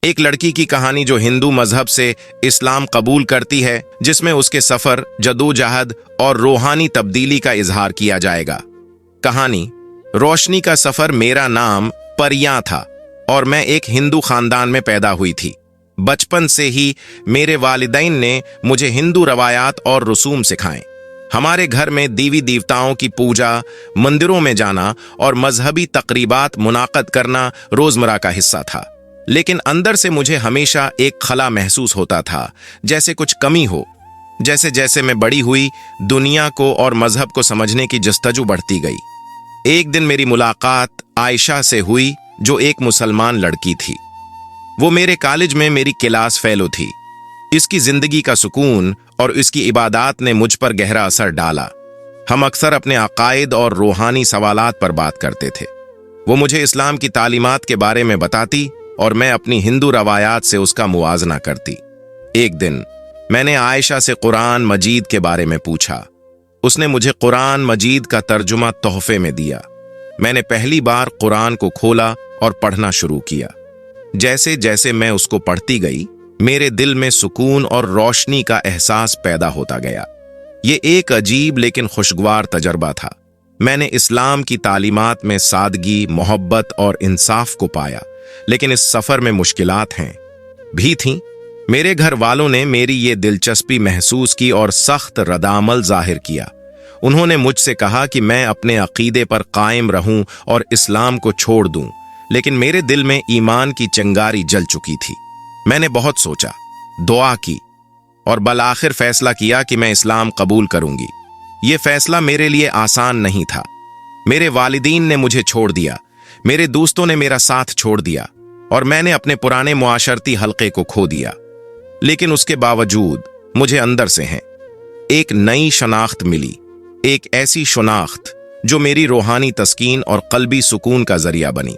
ایک لڑکی کی کہانی جو ہندو مذہب سے اسلام قبول کرتی ہے، جس میں اس کے سفر، جدوجہد اور روحانی تبدیلی کا اظہار کیا جائے گا۔ کہانی: روشنی کا سفر۔ میرا نام پریاں تھا اور میں ایک ہندو خاندان میں پیدا ہوئی تھی۔ بچپن سے ہی میرے والدین نے مجھے ہندو روایات اور رسوم سکھائے۔ ہمارے گھر میں دیوی دیوتاؤں کی پوجا، مندروں میں جانا اور مذہبی تقریبات منعقد کرنا روزمرہ کا حصہ تھا، لیکن اندر سے مجھے ہمیشہ ایک خلا محسوس ہوتا تھا، جیسے کچھ کمی ہو۔ جیسے جیسے میں بڑی ہوئی، دنیا کو اور مذہب کو سمجھنے کی جستجو بڑھتی گئی۔ ایک دن میری ملاقات عائشہ سے ہوئی، جو ایک مسلمان لڑکی تھی۔ وہ میرے کالج میں میری کلاس فیلو تھی۔ اس کی زندگی کا سکون اور اس کی عبادات نے مجھ پر گہرا اثر ڈالا۔ ہم اکثر اپنے عقائد اور روحانی سوالات پر بات کرتے تھے۔ وہ مجھے اسلام کی تعلیمات کے بارے میں بتاتی اور میں اپنی ہندو روایات سے اس کا موازنہ کرتی۔ ایک دن میں نے عائشہ سے قرآن مجید کے بارے میں پوچھا۔ اس نے مجھے قرآن مجید کا ترجمہ تحفے میں دیا۔ میں نے پہلی بار قرآن کو کھولا اور پڑھنا شروع کیا۔ جیسے جیسے میں اس کو پڑھتی گئی، میرے دل میں سکون اور روشنی کا احساس پیدا ہوتا گیا۔ یہ ایک عجیب لیکن خوشگوار تجربہ تھا۔ میں نے اسلام کی تعلیمات میں سادگی، محبت اور انصاف کو پایا، لیکن اس سفر میں مشکلات بھی تھیں۔ میرے گھر والوں نے میری یہ دلچسپی محسوس کی اور سخت ردعمل ظاہر کیا۔ انہوں نے مجھ سے کہا کہ میں اپنے عقیدے پر قائم رہوں اور اسلام کو چھوڑ دوں، لیکن میرے دل میں ایمان کی چنگاری جل چکی تھی۔ میں نے بہت سوچا، دعا کی اور بالآخر فیصلہ کیا کہ میں اسلام قبول کروں گی۔ یہ فیصلہ میرے لیے آسان نہیں تھا۔ میرے والدین نے مجھے چھوڑ دیا، میرے دوستوں نے میرا ساتھ چھوڑ دیا، اور میں نے اپنے پرانے معاشرتی حلقے کو کھو دیا۔ لیکن اس کے باوجود مجھے اندر سے ایک نئی شناخت ملی، ایک ایسی شناخت جو میری روحانی تسکین اور قلبی سکون کا ذریعہ بنی۔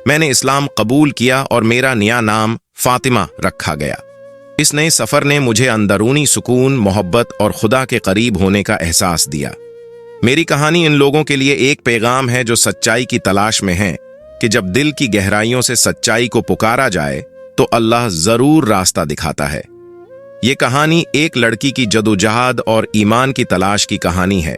میں نے اسلام قبول کیا اور میرا نیا نام فاطمہ رکھا گیا۔ اس نئے سفر نے مجھے اندرونی سکون، محبت اور خدا کے قریب ہونے کا احساس دیا۔ میری کہانی ان لوگوں کے لیے ایک پیغام ہے جو سچائی کی تلاش میں ہیں، کہ جب دل کی گہرائیوں سے سچائی کو پکارا جائے تو اللہ ضرور راستہ دکھاتا ہے۔ یہ کہانی ایک لڑکی کی جدوجہد اور ایمان کی تلاش کی کہانی ہے،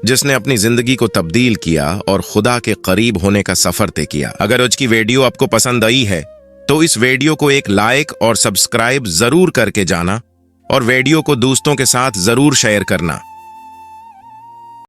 جس نے اپنی زندگی کو تبدیل کیا اور خدا کے قریب ہونے کا سفر طے کیا۔ اگر آج کی ویڈیو آپ کو پسند آئی ہے تو اس ویڈیو کو ایک لائک اور سبسکرائب ضرور کر کے جانا، اور ویڈیو کو دوستوں کے ساتھ ضرور شیئر کرنا۔